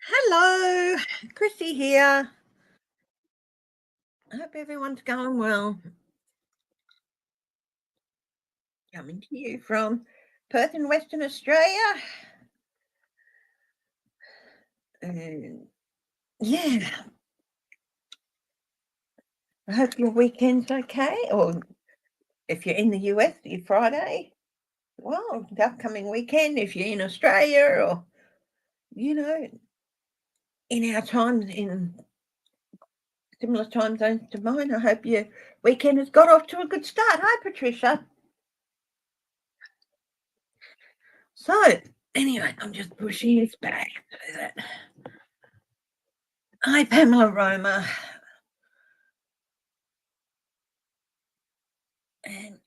Hello, Chrissy here. I hope everyone's going well. Coming to you from Perth in Western Australia. And yeah, I hope your weekend's okay. Or if you're in the US, your Friday. Well, the upcoming weekend, if you're in Australia or, you know, in our times, in similar time zones to mine, I hope your weekend has got off to a good start. Hi, Patricia. So, anyway, I'm just pushing this back so that. Hi, Pamela Roma. And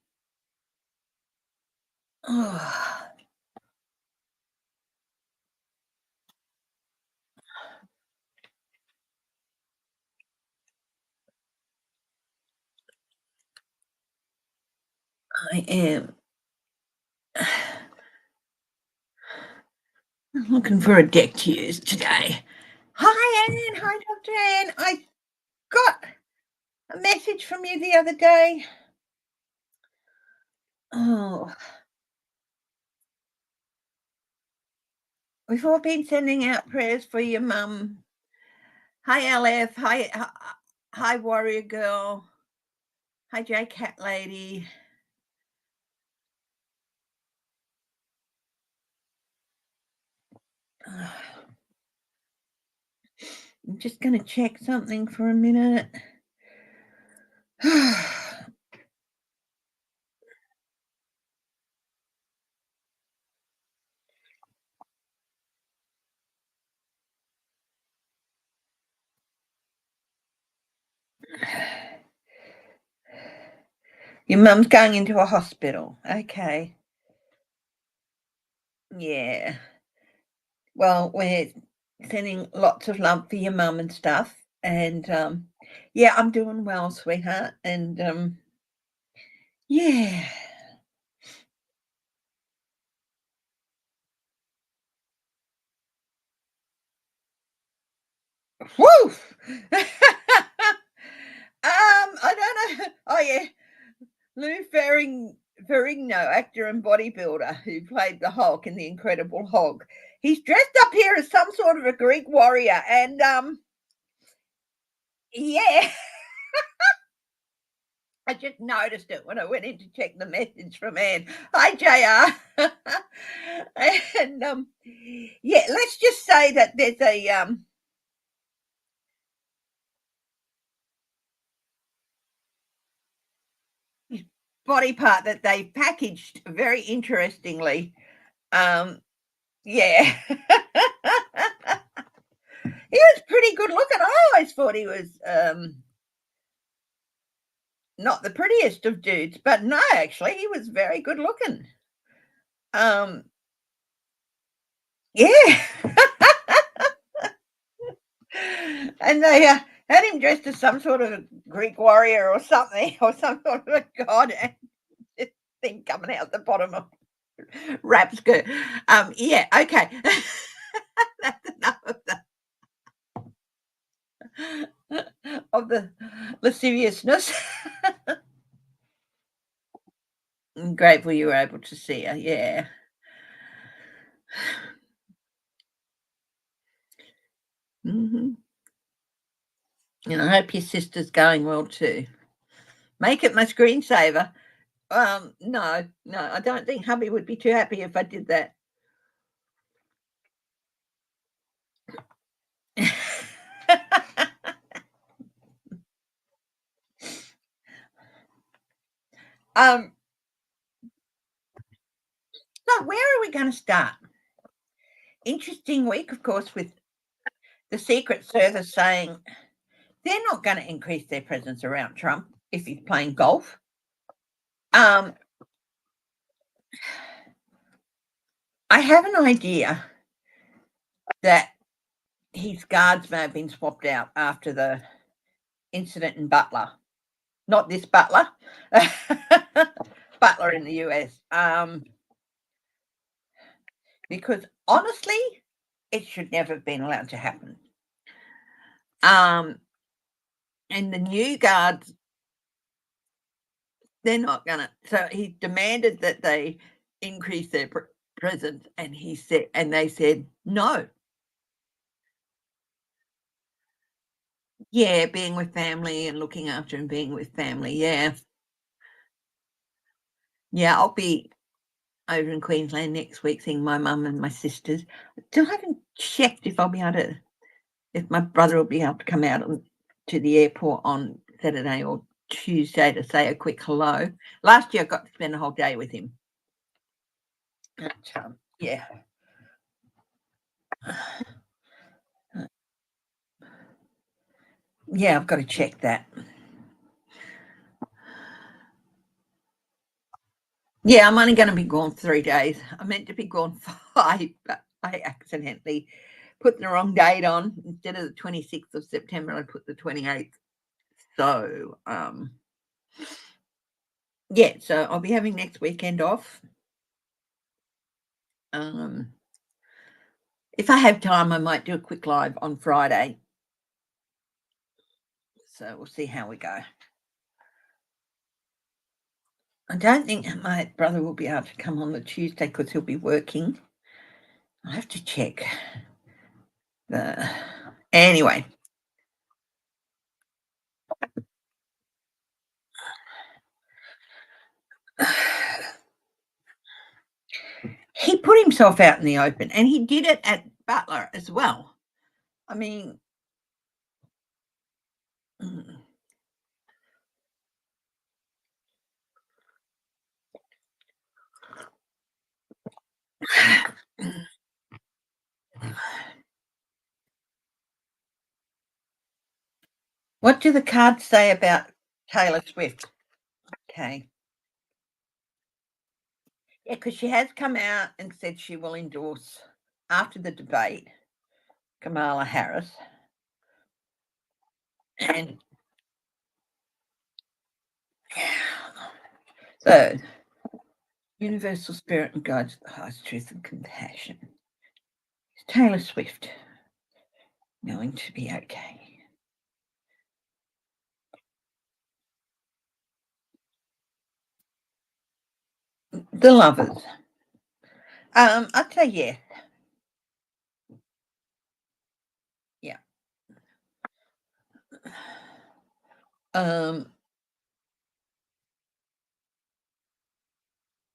oh, I am looking for a deck to use today. Hi, Anne. Hi, Dr. Anne. I got a message from you the other day. Oh, we've all been sending out prayers for your mum. Hi, LF. Hi, Warrior Girl. Hi, J Cat Lady. I'm just going to check something for a minute. Your mum's going into a hospital. Okay. Yeah. Well, we're sending lots of love for your mum and stuff. And yeah, I'm doing well, sweetheart. And yeah. Woo! I don't know. Oh yeah, Lou Ferrigno, actor and bodybuilder who played the Hulk in The Incredible Hulk. He's dressed up here as some sort of a Greek warrior, and yeah, I just noticed it when I went in to check the message from Anne. Hi, JR. And yeah, let's just say that there's a body part that they packaged very interestingly. Yeah. He was pretty good looking. I always thought he was not the prettiest of dudes, but no, actually, he was very good looking. Um, yeah. And they had him dressed as some sort of Greek warrior or something, or some sort of a god, and this thing coming out the bottom of wrap skirt. Yeah, okay. That's enough of the lasciviousness. I'm grateful you were able to see her. Yeah. Hmm. And I hope your sister's going well too. Make it my screensaver. No, no, I don't think hubby would be too happy if I did that. um, so where are we going to start? Interesting week, of course, with the Secret Service saying they're not going to increase their presence around Trump if he's playing golf. I have an idea that his guards may have been swapped out after the incident in Butler. Not this Butler, Butler in the US. Because honestly, it should never have been allowed to happen. And the new guards, they're not gonna. So he demanded that they increase their presence, and they said no. Yeah, being with family and looking after and being with family. Yeah, yeah. I'll be over in Queensland next week seeing my mum and my sisters. Still haven't checked if I'll be able to, if my brother will be able to come out to the airport on Saturday or Tuesday to say a quick hello. Last year I got to spend a whole day with him. But, yeah. Yeah, I've got to check that. Yeah, I'm only going to be gone 3 days. I meant to be gone 5, but I accidentally put the wrong date on. Instead of the 26th of September, I put the 28th. So, yeah, so I'll be having next weekend off. If I have time, I might do a quick live on Friday. So we'll see how we go. I don't think my brother will be able to come on the Tuesday because he'll be working. I'll have to check. Anyway. He put himself out in the open, and he did it at Butler as well. I mean, what do the cards say about Taylor Swift? Okay. Yeah, because she has come out and said she will endorse, after the debate, Kamala Harris. And so, universal spirit and guides the highest truth and compassion. Is Taylor Swift going to be okay? The Lovers. I'd say yes. Yeah.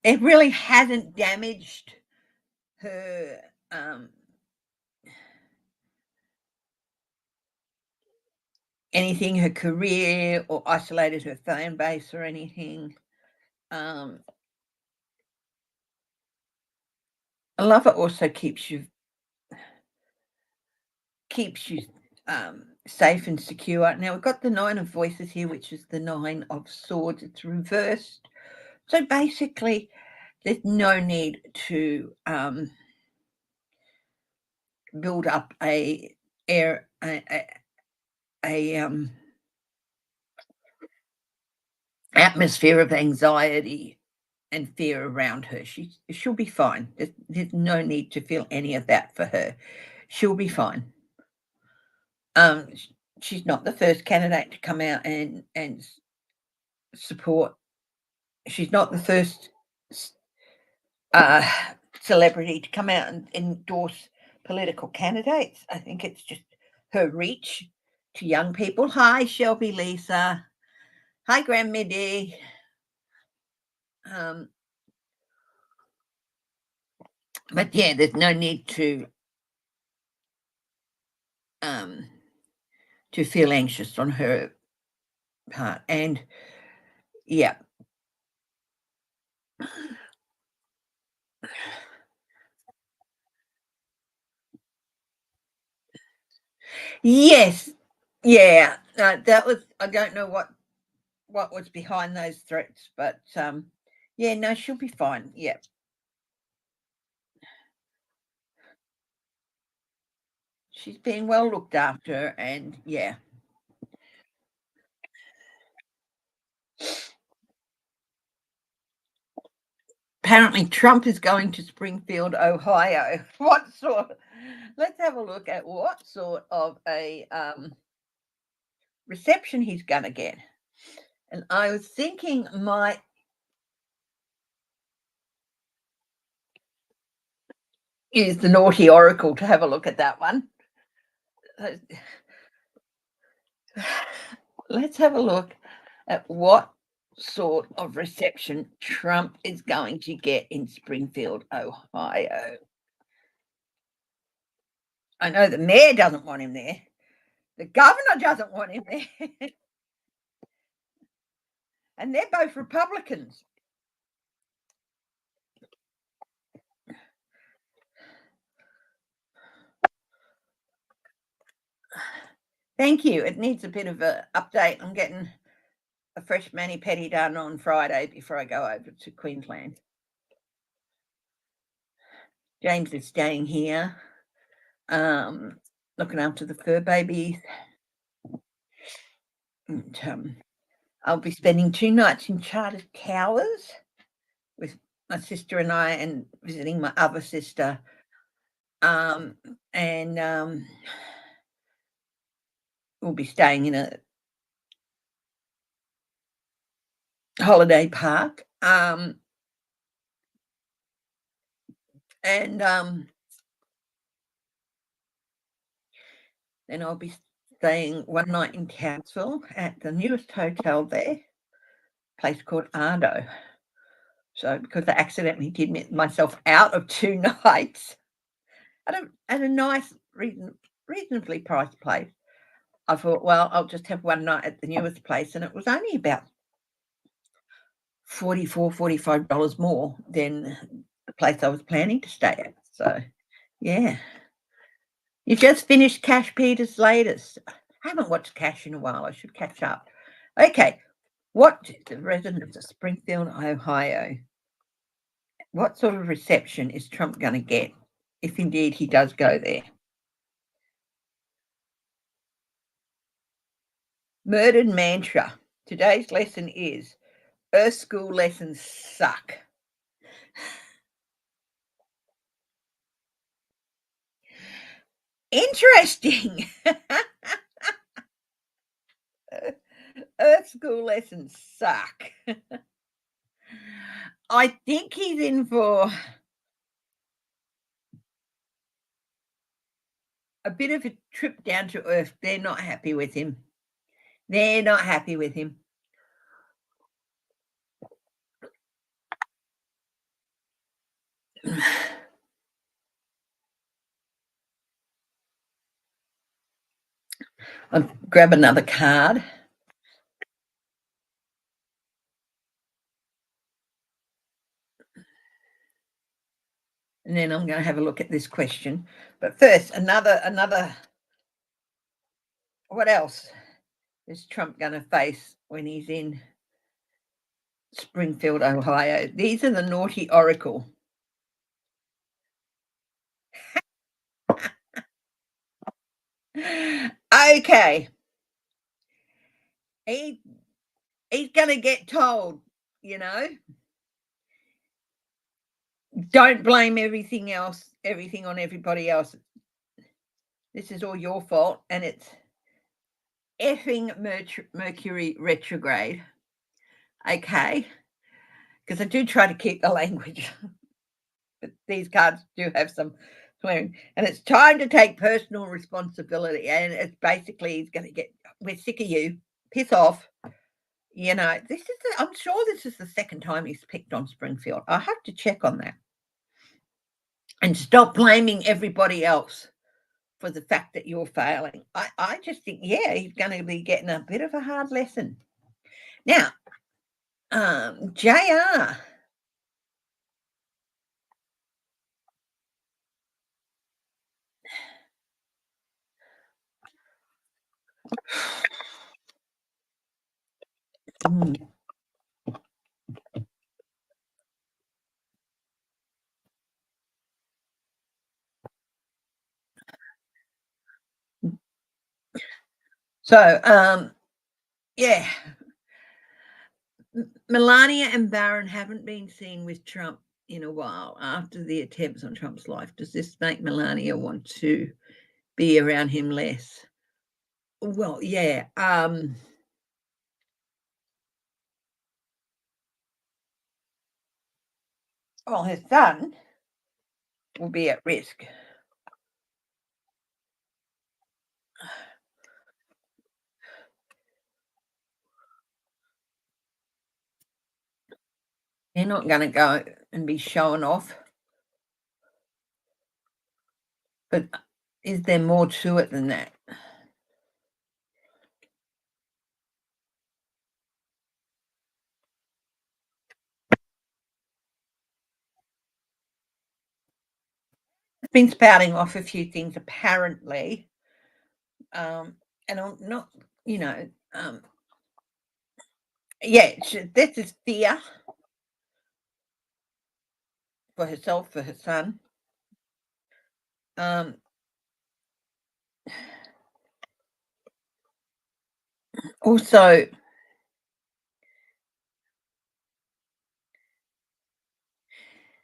It really hasn't damaged her anything, her career, or isolated her fan base or anything. A lover also keeps you safe and secure. Now we've got the 9 of Voices here, which is the 9 of Swords. It's reversed. So basically, there's no need to build up a atmosphere of anxiety and fear around her. She'll be fine. There's no need to feel any of that for her. She'll be fine. She's not the first candidate to come out and support. She's not the first celebrity to come out and endorse political candidates. I think it's just her reach to young people. Hi, Shelby, Lisa. Hi, Grand Midi. But yeah, there's no need to feel anxious on her part. And yeah. Yes. Yeah. That was, I don't know what was behind those threats, but yeah, no, she'll be fine. Yeah. She's been well looked after, and yeah. Apparently, Trump is going to Springfield, Ohio. What sort? Let's have a look at what sort of a reception he's going to get. And I was thinking might use the naughty oracle to have a look at that one. Let's have a look at what sort of reception Trump is going to get in Springfield, Ohio. I know the mayor doesn't want him there. The governor doesn't want him there. And they're both Republicans. Thank you. It needs a bit of an update. I'm getting a fresh mani-pedi done on Friday before I go over to Queensland. James is staying here, looking after the fur babies. And, I'll be spending 2 nights in Chartered Towers with my sister and I, and visiting my other sister. And we'll be staying in a holiday park. And then I'll be staying one night in Townsville at the newest hotel there, a place called Ardo. So because I accidentally did myself out of 2 nights at a nice, reasonably priced place, I thought, well, I'll just have one night at the newest place, and it was only about $45 more than the place I was planning to stay at. So, yeah. You just finished Cash Peters' latest. I haven't watched Cash in a while. I should catch up. Okay. What the residents of Springfield, Ohio, what sort of reception is Trump going to get if indeed he does go there? Murdered mantra. Today's lesson is Earth school lessons suck. Interesting. Earth school lessons suck. I think he's in for a bit of a trip down to earth. They're not happy with him. They're not happy with him. I'll grab another card. And then I'm going to have a look at this question. But first, another. What else is Trump going to face when he's in Springfield, Ohio? These are the naughty oracle. Okay. He's going to get told, don't blame everything on everybody else. This is all your fault, and it's effing Mercury retrograde. Okay. Because I do try to keep the language. But these cards do have some swearing. And it's time to take personal responsibility. And it's basically, he's going to get, we're sick of you. Piss off. I'm sure this is the second time he's picked on Springfield. I have to check on that. And stop blaming everybody else for the fact that you're failing. I just think, yeah, he's going to be getting a bit of a hard lesson. Now, JR. So, yeah, Melania and Barron haven't been seen with Trump in a while after the attempts on Trump's life. Does this make Melania want to be around him less? Well, yeah. Well, his son will be at risk. They're not going to go and be showing off. But is there more to it than that? I've been spouting off a few things apparently, and I'm not, you know, yeah, this is fear for herself, for her son. Um, Also,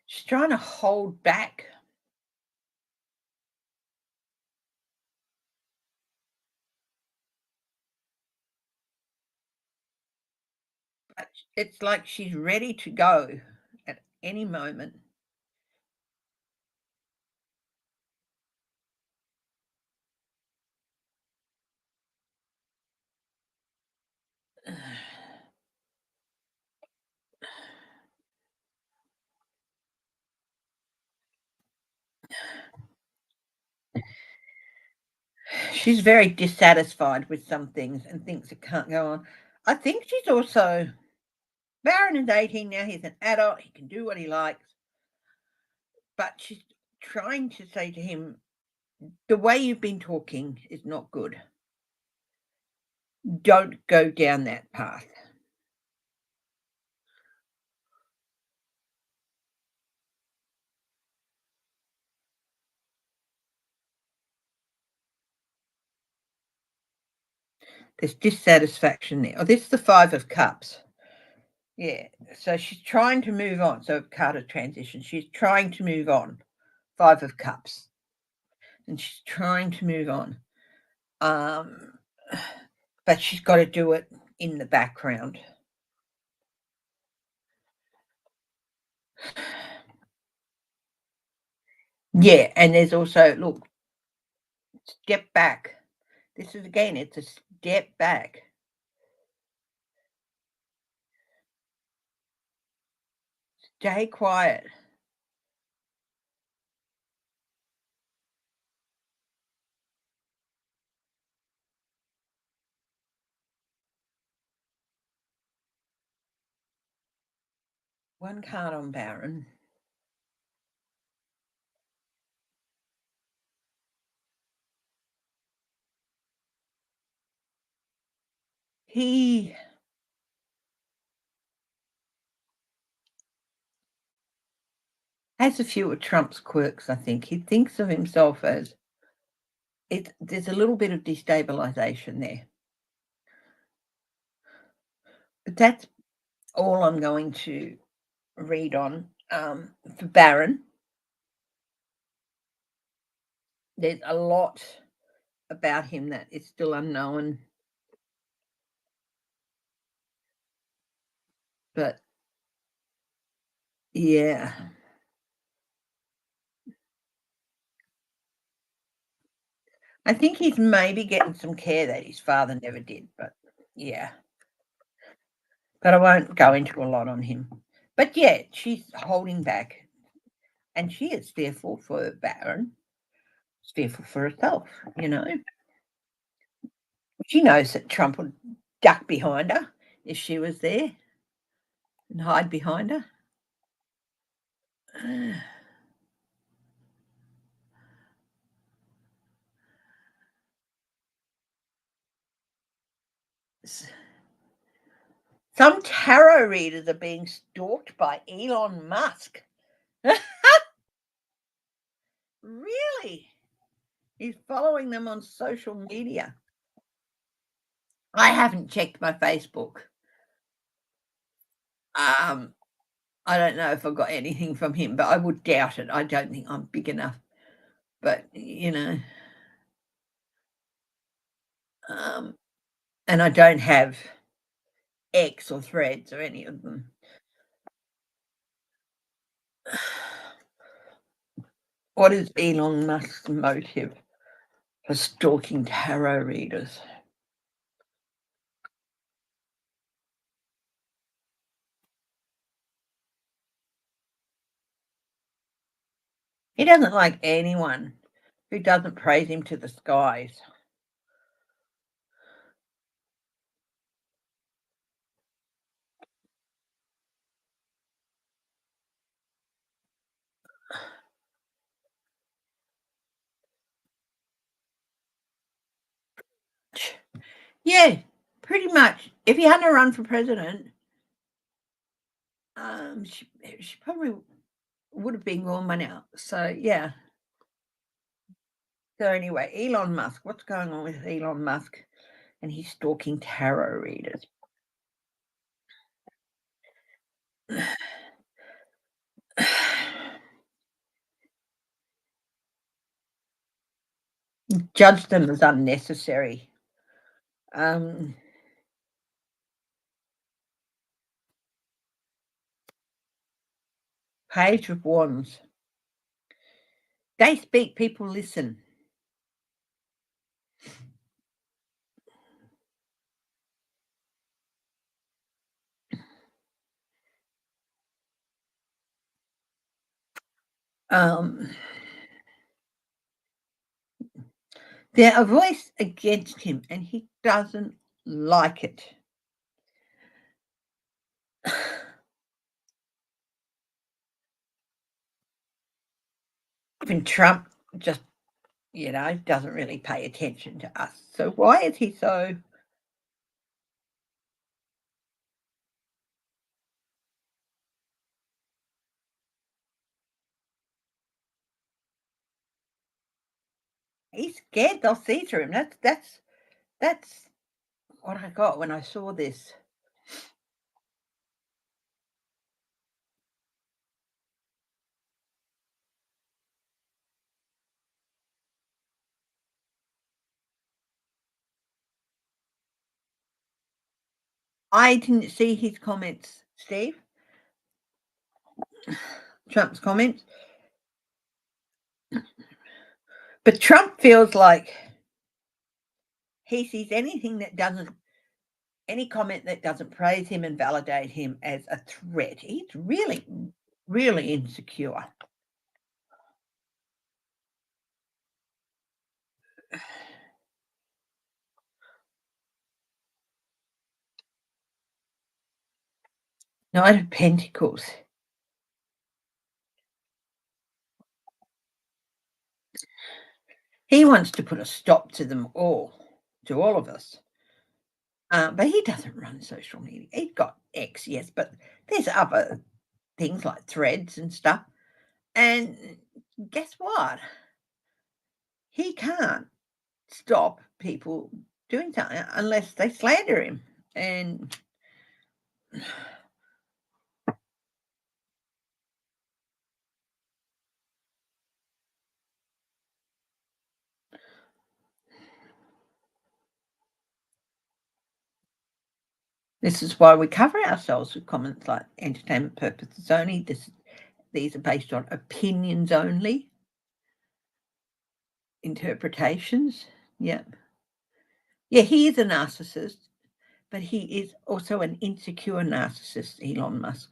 she's trying to hold back. But it's like she's ready to go at any moment. She's very dissatisfied with some things and thinks it can't go on. I think she's also Baron is 18 now, he's an adult, he can do what he likes. But she's trying to say to him, the way you've been talking is not good. Don't go down that path. There's dissatisfaction there. Oh, this is the Five of Cups. Yeah. So she's trying to move on. So card of transition. She's trying to move on. Five of Cups. And she's trying to move on. Um, but she's got to do it in the background. Yeah, and there's also look, step back. This is again, it's a step back. Stay quiet. One card on Baron. He has a few of Trump's quirks, I think. He thinks of himself as there's a little bit of destabilization there. But that's all I'm going to read on for Baron. There's a lot about him that is still unknown. But yeah. I think he's maybe getting some care that his father never did, but yeah. But I won't go into a lot on him. But yeah, she's holding back. And she is fearful for Baron. She's fearful for herself, you know. She knows that Trump would duck behind her if she was there and hide behind her. Some tarot readers are being stalked by Elon Musk. Really? He's following them on social media. I haven't checked my Facebook. I don't know if I got anything from him, but I would doubt it. I don't think I'm big enough. But, um, and I don't have X or Threads or any of them. What is Elon Musk's motive for stalking tarot readers? He doesn't like anyone who doesn't praise him to the skies. Yeah, pretty much. If he hadn't run for president, she probably would have been gone by now. So yeah. So anyway, Elon Musk. What's going on with Elon Musk? And he's stalking tarot readers. Judge them as unnecessary. Um, Page of Wands. They speak, people listen. Um, they're a voice against him, and he doesn't like it. Even Trump just, doesn't really pay attention to us. So why is he so? He's scared they'll see through him. That's what I got when I saw this. I didn't see his comments, Steve. Trump's comments. But Trump feels like he sees any comment that doesn't praise him and validate him as a threat. He's really, really insecure. Knight of Pentacles. He wants to put a stop to them all, to all of us. But he doesn't run social media. He's got X, yes, but there's other things like threads and stuff. And guess what? He can't stop people doing something unless they slander him. And this is why we cover ourselves with comments like entertainment purposes only. These are based on opinions only, interpretations. Yeah. Yeah, he is a narcissist, but he is also an insecure narcissist, Elon Musk.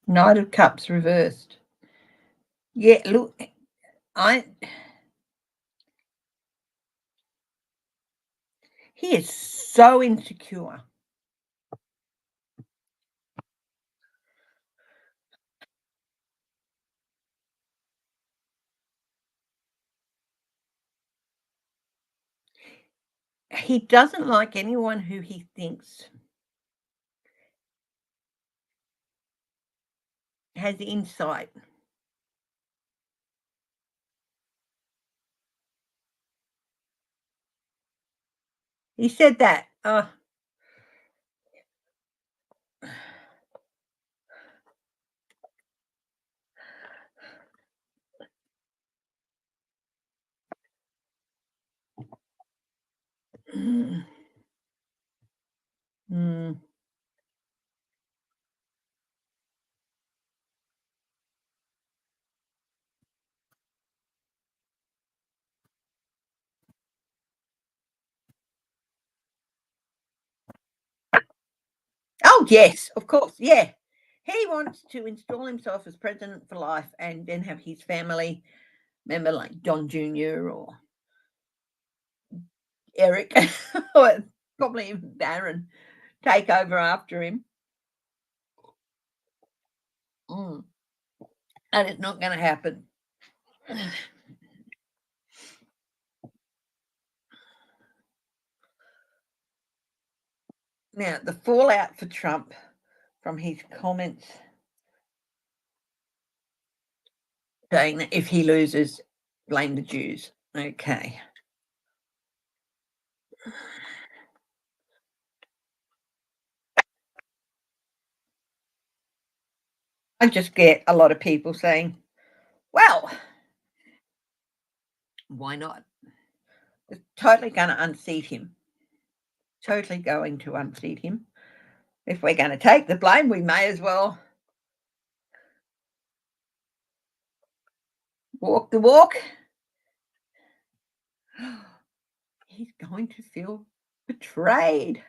Knight of Cups reversed. Yeah, look, I he is so insecure. he doesn't like anyone who he thinks has insight. He said that. Oh, mm, mm. Oh, yes, of course, yeah. He wants to install himself as president for life and then have his family member like Don Jr. or Eric or probably even Darren take over after him. Mm, and it's not going to happen. Now, the fallout for Trump from his comments saying that if he loses, blame the Jews. Okay. I just get a lot of people saying, well, why not? It's totally going to unseat him. Totally going to unseat him. If we're going to take the blame, we may as well walk the walk. He's going to feel betrayed.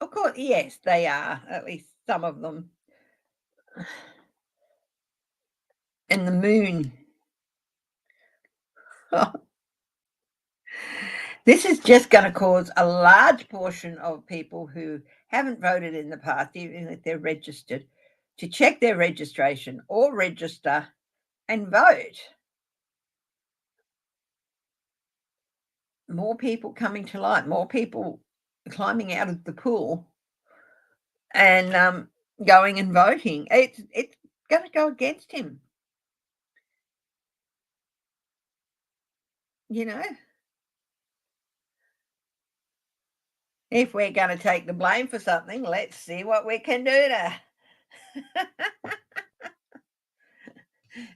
Of course, yes, they are, at least some of them. And the moon. This is just going to cause a large portion of people who haven't voted in the past, even if they're registered, to check their registration or register and vote. More people coming to light, more people climbing out of the pool and going and voting. It's going to go against him, you know. If we're going to take the blame for something, let's see what we can do to.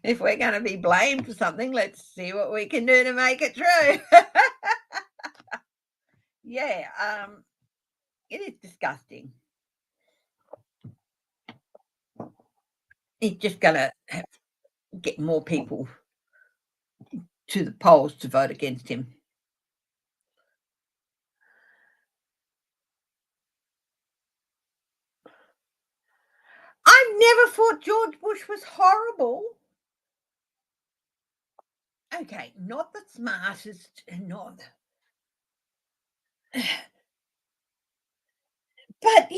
If we're going to be blamed for something, let's see what we can do to make it true. Yeah, it is disgusting. He's just going to get more people to the polls to vote against him. I never thought George Bush was horrible. Okay, not the smartest, and not, but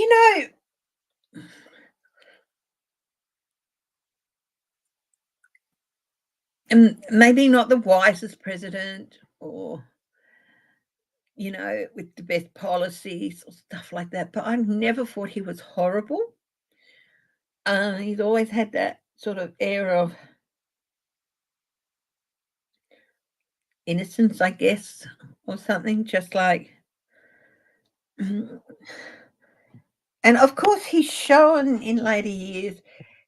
maybe not the wisest president, or with the best policies or stuff like that. But I've never thought he was horrible. He's always had that sort of air of innocence, I guess, or something, just like. And of course, he's shown in later years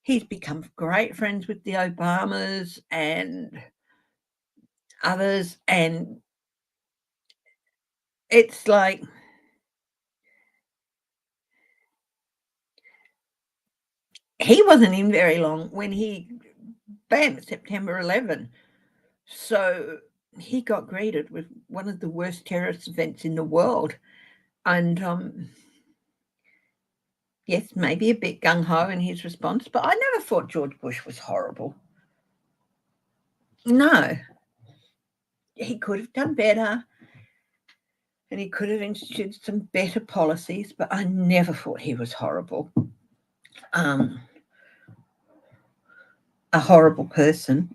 he's become great friends with the Obamas and others, and it's like he wasn't in very long when he bam September 11. So he got greeted with one of the worst terrorist events in the world, and yes, maybe a bit gung ho in his response, but I never thought George Bush was horrible. No, he could have done better, and he could have instituted some better policies, but I never thought he was horrible. A horrible person.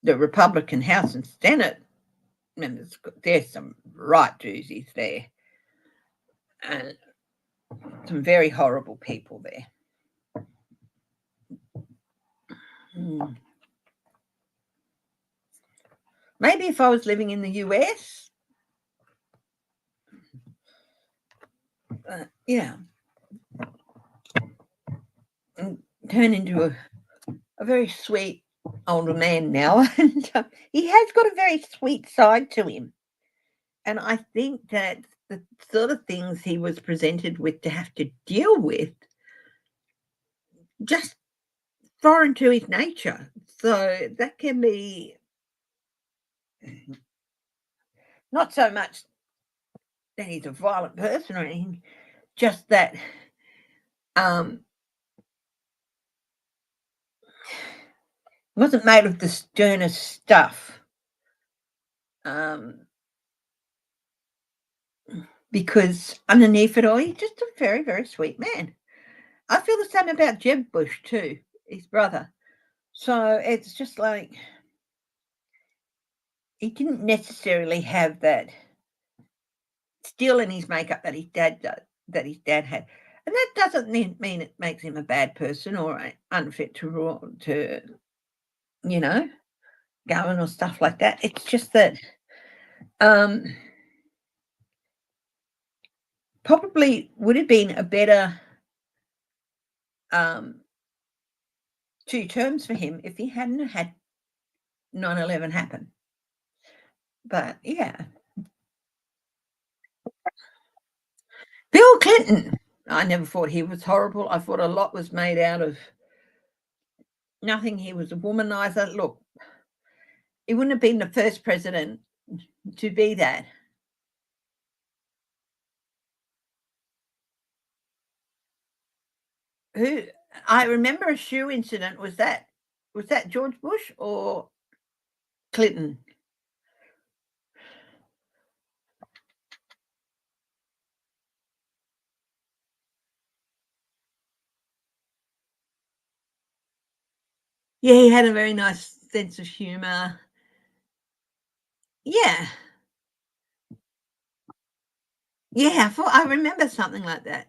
the Republican House and Senate members, there's some right doozies there, and some very horrible people there. Mm. Maybe if I was living in the US, yeah, turn into a very sweet older man now, and he has got a very sweet side to him. And I think that the sort of things he was presented with to have to deal with just foreign to his nature. So that can be not so much that he's a violent person or anything, just that um wasn't made of the sternest stuff. Um because underneath it all, he's just a very, very sweet man. I feel the same about Jeb Bush too, his brother. So it's just like he didn't necessarily have that still in his makeup that his dad had, and that doesn't mean it makes him a bad person or unfit to you know govern or stuff like that. It's just that um, probably would have been a better um, 2 terms for him if he hadn't had 9/11 happen. But yeah, Bill Clinton. I never thought he was horrible. I thought a lot was made out of nothing. He was a womanizer. Look, he wouldn't have been the first president to be that. Who I remember a shoe incident. Was that George Bush or Clinton? Yeah, he had a very nice sense of humor. Yeah, yeah. I remember something like that.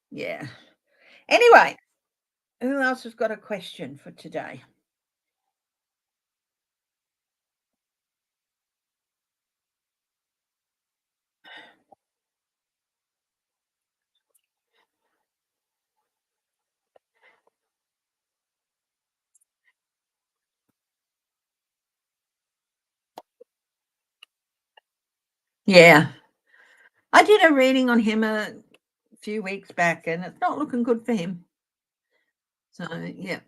Yeah. Anyway, who else has got a question for today? Yeah, I did a reading on him a few weeks back, and it's not looking good for him. So yeah.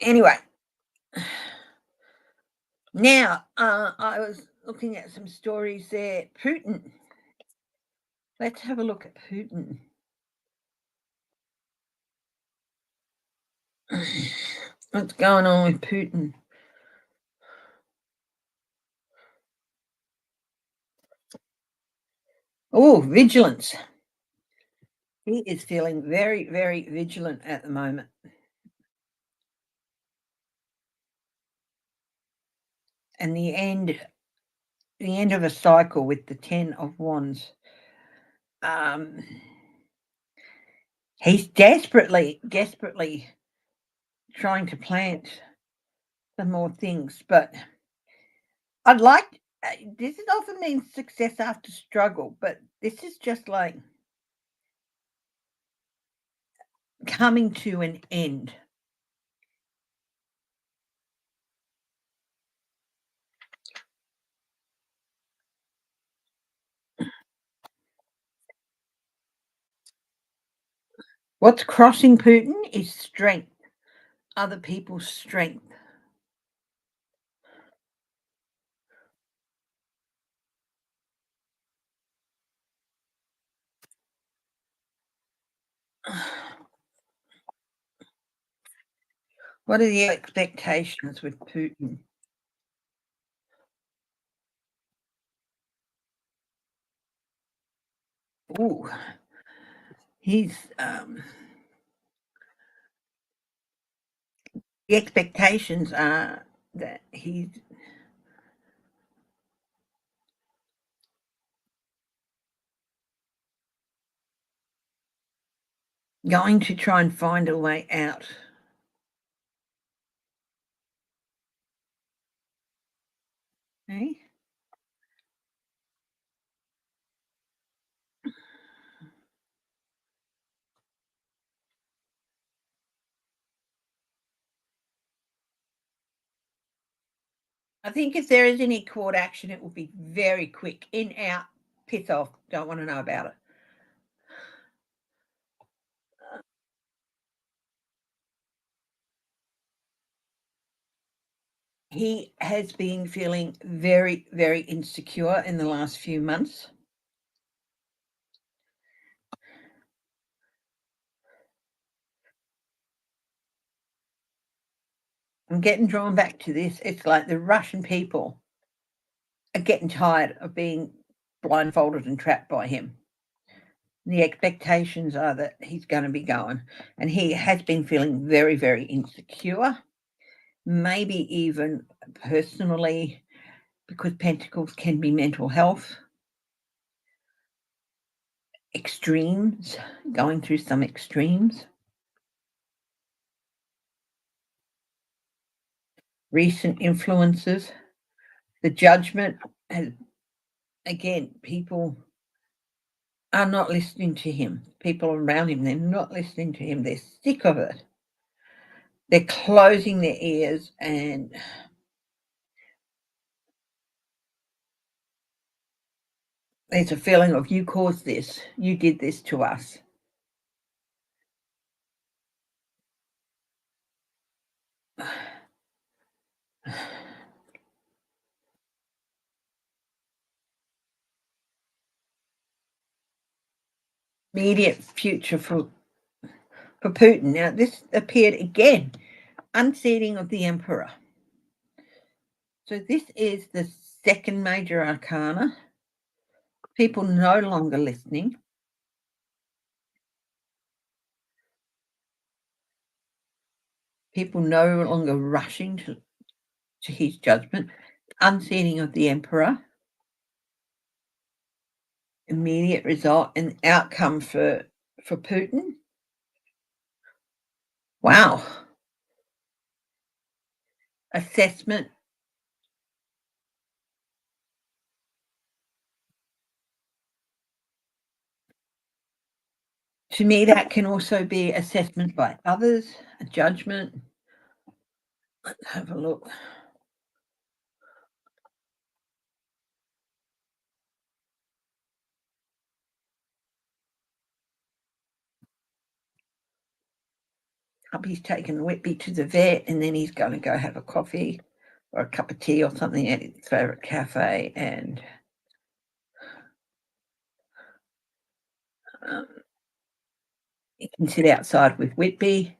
Anyway, now I was looking at some stories there. Putin. Let's have a look at Putin. What's going on with Putin? Oh, vigilance. He is feeling very, very vigilant at the moment. And the end of a cycle with the 10 of Wands. Um, he's desperately, desperately trying to plant some more things, but I'd like. This is often means success after struggle, but this is just like coming to an end. What's crossing Putin is strength, other people's strength. What are the expectations with Putin? Ooh, he's the expectations are that he's going to try and find a way out. Eh? I think if there is any court action, it will be very quick. In, out, piss off. Don't want to know about it. He has been feeling very, very insecure in the last few months. I'm getting drawn back to this. It's like the Russian people are getting tired of being blindfolded and trapped by him. The expectations are that he's going to be going, and he has been feeling very, very insecure, maybe even personally, because pentacles can be mental health, extremes, going through some extremes. Recent influences, the judgment has, again, people are not listening to him. People around him, they're not listening to him. They're sick of it. They're closing their ears, and there's a feeling of, you caused this, you did this to us. Immediate future for Putin. Now, this appeared again, unseating of the emperor. So this is the second major arcana. People no longer listening. People no longer rushing to his judgment. Unseating of the emperor. Immediate result and outcome for Putin. Wow. Assessment. To me, that can also be assessment by others, a judgment. Let's have a look. Hubby's taken Whitby to the vet, and then he's going to go have a coffee or a cup of tea or something at his favourite cafe, and he can sit outside with Whitby.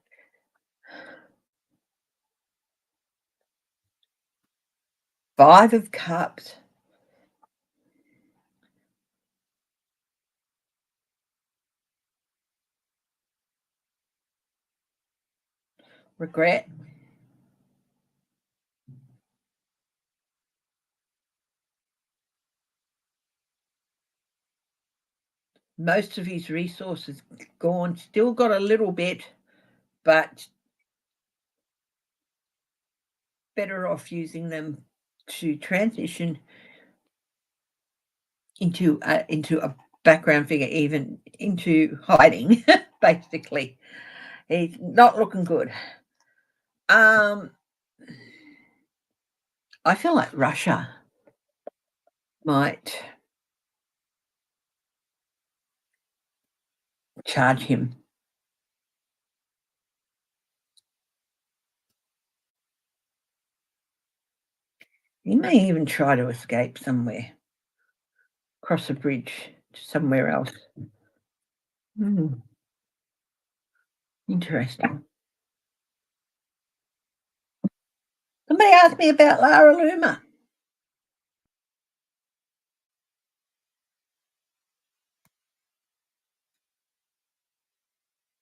Five of Cups. Regret. Most of his resources gone. Still got a little bit, but better off using them to transition into a background figure, even into hiding. Basically, he's not looking good. I feel like Russia might charge him. He may even try to escape somewhere, cross a bridge to somewhere else. Interesting. Somebody asked me about Lara Luma.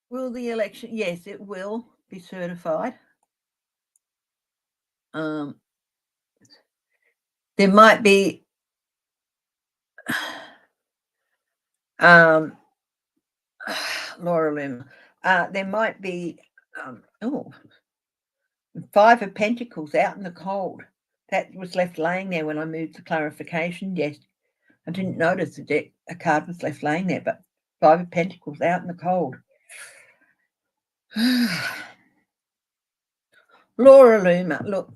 Will the election? Yes, it will be certified. Um, there might be um, Laura Luma. There might be oh, Five of Pentacles out in the cold. That was left laying there when I moved the clarification desk. I didn't notice the deck. A card was left laying there, but Five of Pentacles out in the cold. Laura Luma, look,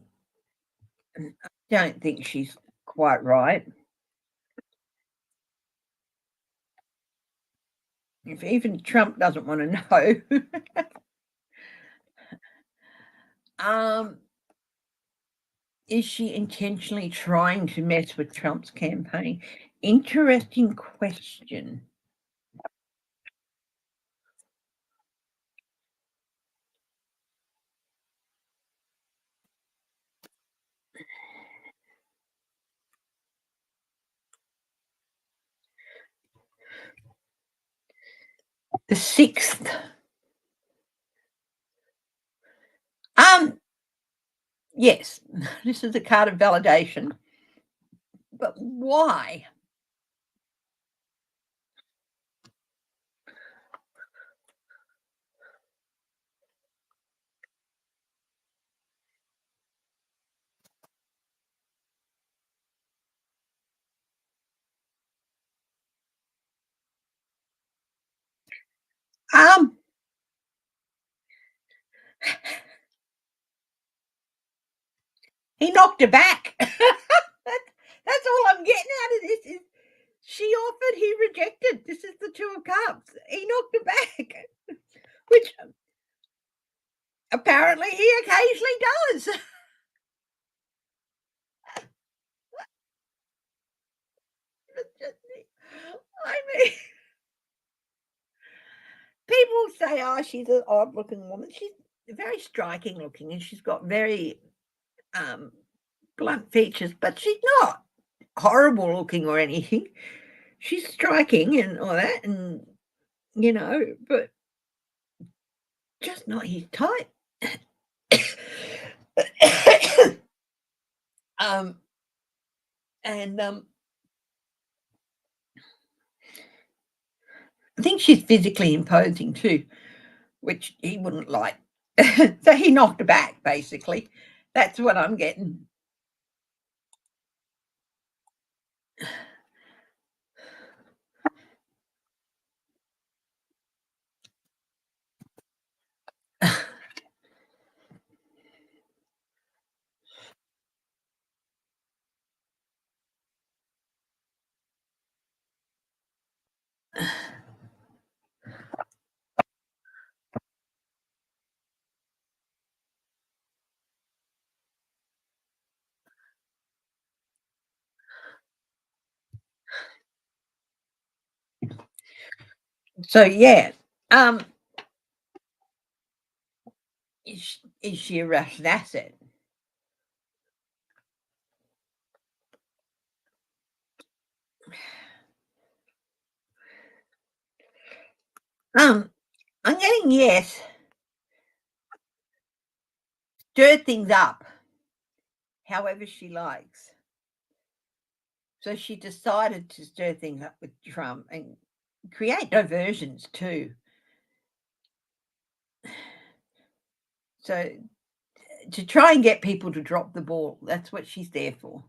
I don't think she's quite right. If even Trump doesn't want to know. Is she intentionally trying to mess with Trump's campaign? Interesting question. The sixth. Yes, this is a card of validation. But why? Um, he knocked her back. That's all I'm getting out of this is she offered, he rejected. This is the Two of Cups. He knocked her back, which apparently he occasionally does. I mean, people say, oh, she's an odd looking woman. She's very striking looking and she's got very blunt features, but she's not horrible looking or anything. She's striking and all that, and but just not his type. um, and I think she's physically imposing too, which he wouldn't like. So he knocked her back, basically. That's what I'm getting. So yeah, is she a Russian asset? I'm getting yes. Stir things up, however she likes. So she decided to stir things up with Trump and create diversions too. So to try and get people to drop the ball, that's what she's there for.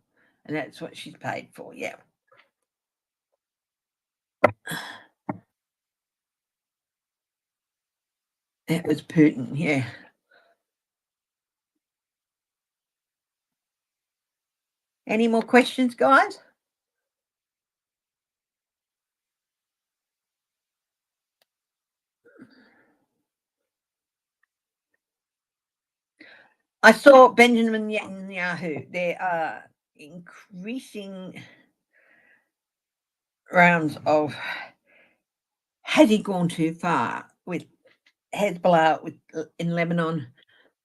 And that's what she's paid for. Yeah. That was Putin. Yeah. Any more questions, guys? I saw Benjamin Netanyahu. There are increasing rounds of has he gone too far with Hezbollah in Lebanon,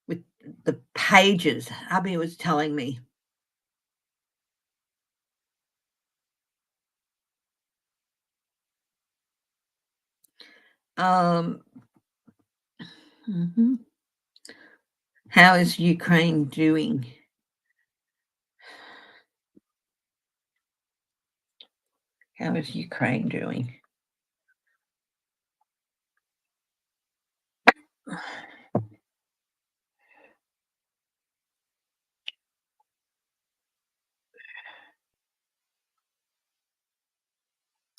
with the pages. Hubby was telling me. Um, mhm. How is Ukraine doing? How is Ukraine doing?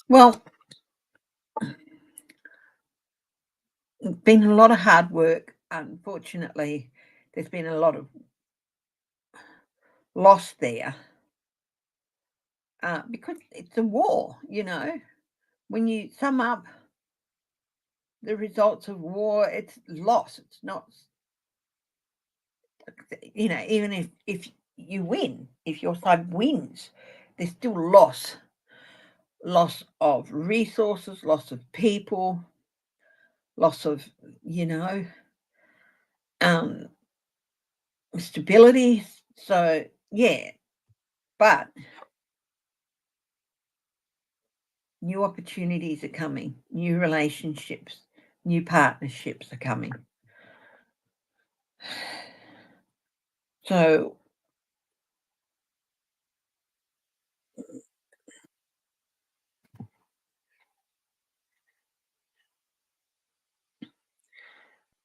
Well, been a lot of hard work. Unfortunately, there's been a lot of loss there because it's a war. When you sum up the results of war, it's loss. It's not, even if you win, if your side wins, there's still loss of resources, loss of people, loss of, you know, um, stability. So, yeah, but new opportunities are coming, new relationships, new partnerships are coming. So,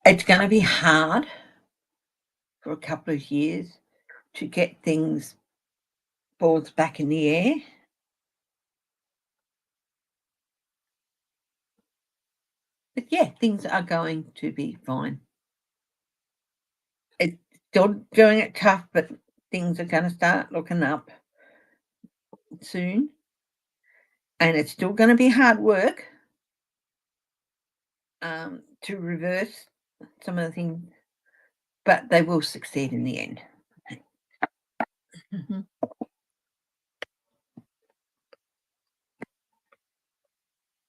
it's going to be hard for a couple of years to get things balls back in the air. But yeah, things are going to be fine. It's still doing it tough, but things are going to start looking up soon. And it's still going to be hard work to reverse some of the things, but they will succeed in the end. Mhm.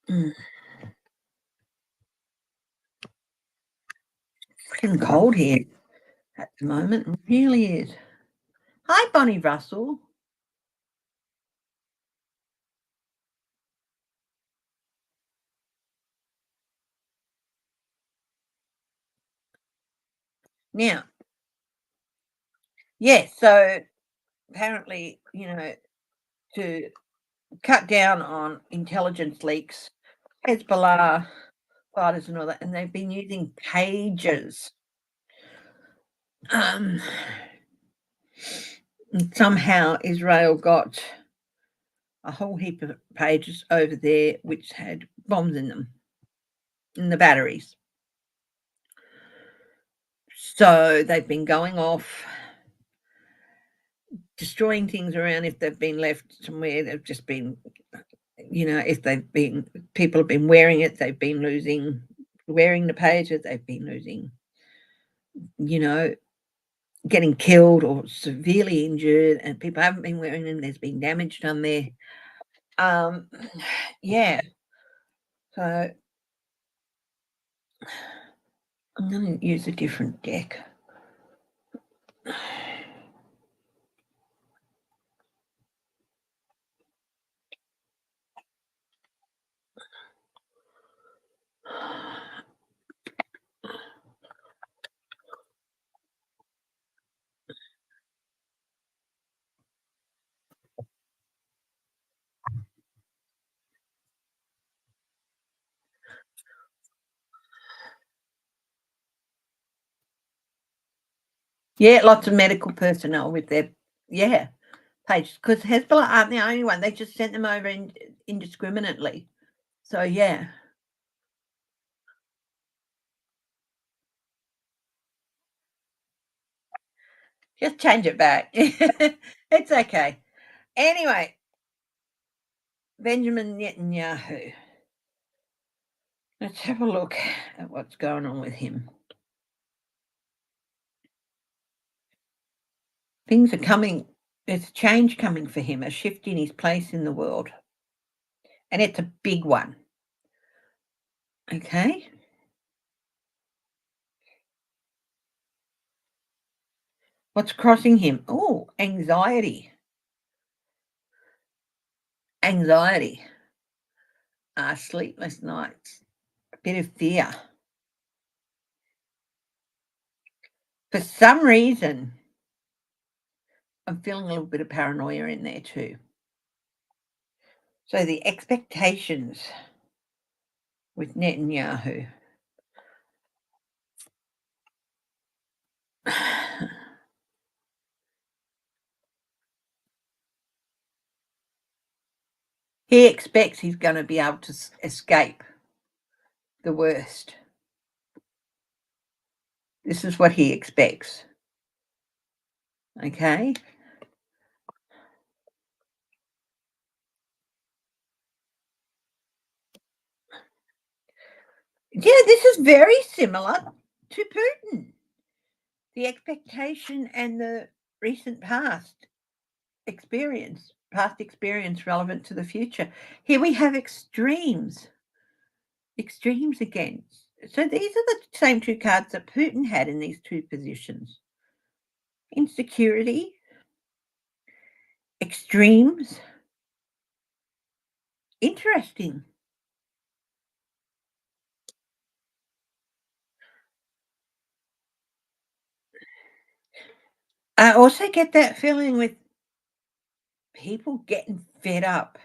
Mm. Freaking cold here at the moment. It really is. Hi, Bonnie Russell. Now, yes, so apparently, to cut down on intelligence leaks, Hezbollah fighters and all that, and they've been using pages. Um, and somehow Israel got a whole heap of pages over there which had bombs in them, in the batteries. So they've been going off, destroying things around. If they've been left somewhere, they've just been, if people have been wearing it, they've been losing, wearing the pages, they've been losing, you know, getting killed or severely injured, and people haven't been wearing them. There's been damage done there. Um, yeah. So I'm going to use a different deck. Yeah, lots of medical personnel with their pages, because Hezbollah aren't the only one. They just sent them over indiscriminately. So yeah, just change it back. It's okay. Anyway, Benjamin Netanyahu. Let's have a look at what's going on with him. Things are coming. There's a change coming for him, a shift in his place in the world. And it's a big one. Okay. What's crossing him? Oh, anxiety. Anxiety. Sleepless nights. A bit of fear. For some reason, I'm feeling a little bit of paranoia in there too. So the expectations with Netanyahu. He expects he's going to be able to escape the worst. This is what he expects. Okay. Yeah, this is very similar to Putin. The expectation and the recent past experience relevant to the future. Here we have extremes again. So these are the same two cards that Putin had in these two positions: insecurity, extremes. Interesting. I also get that feeling with people getting fed up.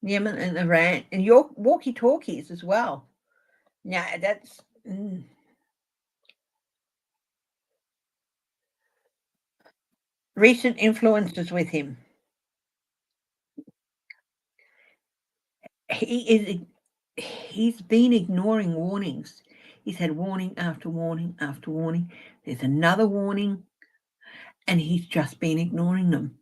Yemen and Iran and your walkie-talkies as well. Yeah, that's recent influences with him. He is he's been ignoring warnings. He's had warning after warning after warning. There's another warning, and he's just been ignoring them.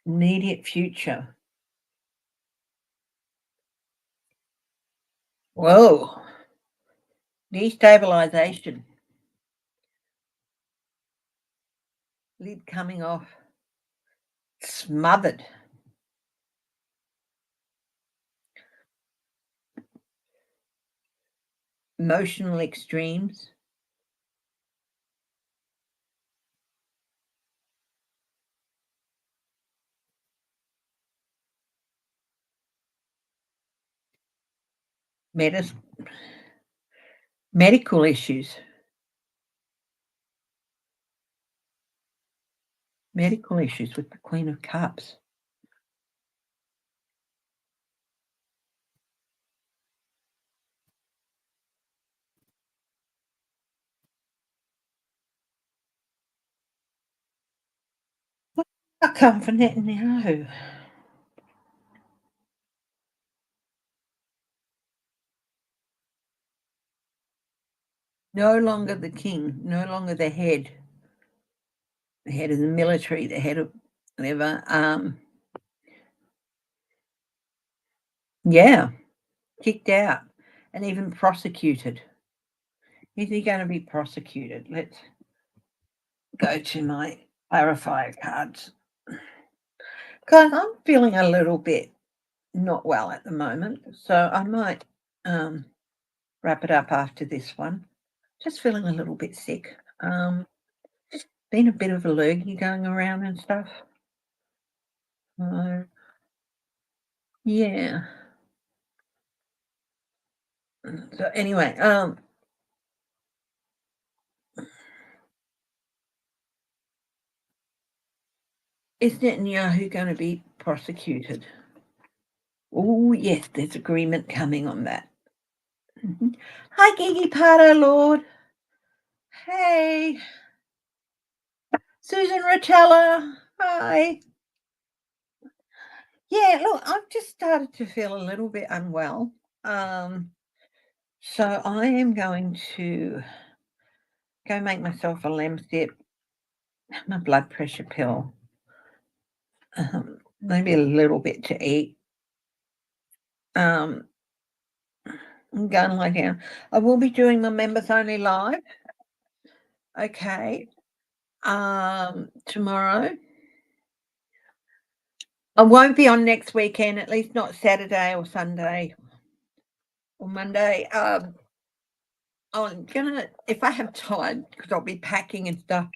Immediate future. Whoa. Destabilization. Lid coming off. Smothered. Emotional extremes. Medis- medical issues. Medical issues with the Queen of Cups. I come for Netanyahu. No longer the king, no longer the head of the military, the head of whatever. Yeah, kicked out and even prosecuted. Is he going to be prosecuted? Let's go to my clarifier cards. Guys, I'm feeling a little bit not well at the moment, so I might wrap it up after this one. Just feeling a little bit sick. Just been a bit of a lurgy going around and stuff. Uh, yeah. So anyway, is Netanyahu going to be prosecuted? Oh, yes, there's agreement coming on that. Hi, Gigi Pardo Lord. Hey, Susan Rotella. Hi. Yeah, look, I've just started to feel a little bit unwell. So I am going to go make myself a Lemsip, my blood pressure pill, maybe a little bit to eat. I'm going to lie down. I will be doing my members only live. Okay. Tomorrow. I won't be on next weekend, at least not Saturday or Sunday or Monday. I'm gonna, if I have time, because I'll be packing and stuff,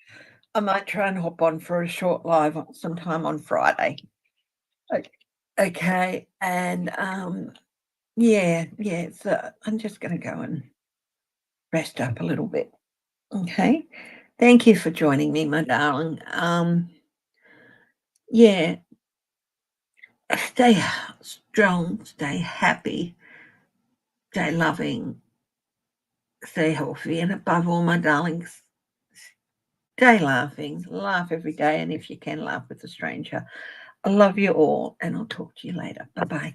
I might try and hop on for a short live sometime on Friday. Okay, and yeah. So I'm just gonna go and rest up a little bit. Okay, thank you for joining me, my darling. Yeah, stay strong, stay happy, stay loving, stay healthy, and above all, my darlings, stay laughing. Laugh every day, and if you can, laugh with a stranger. I love you all, and I'll talk to you later. Bye bye.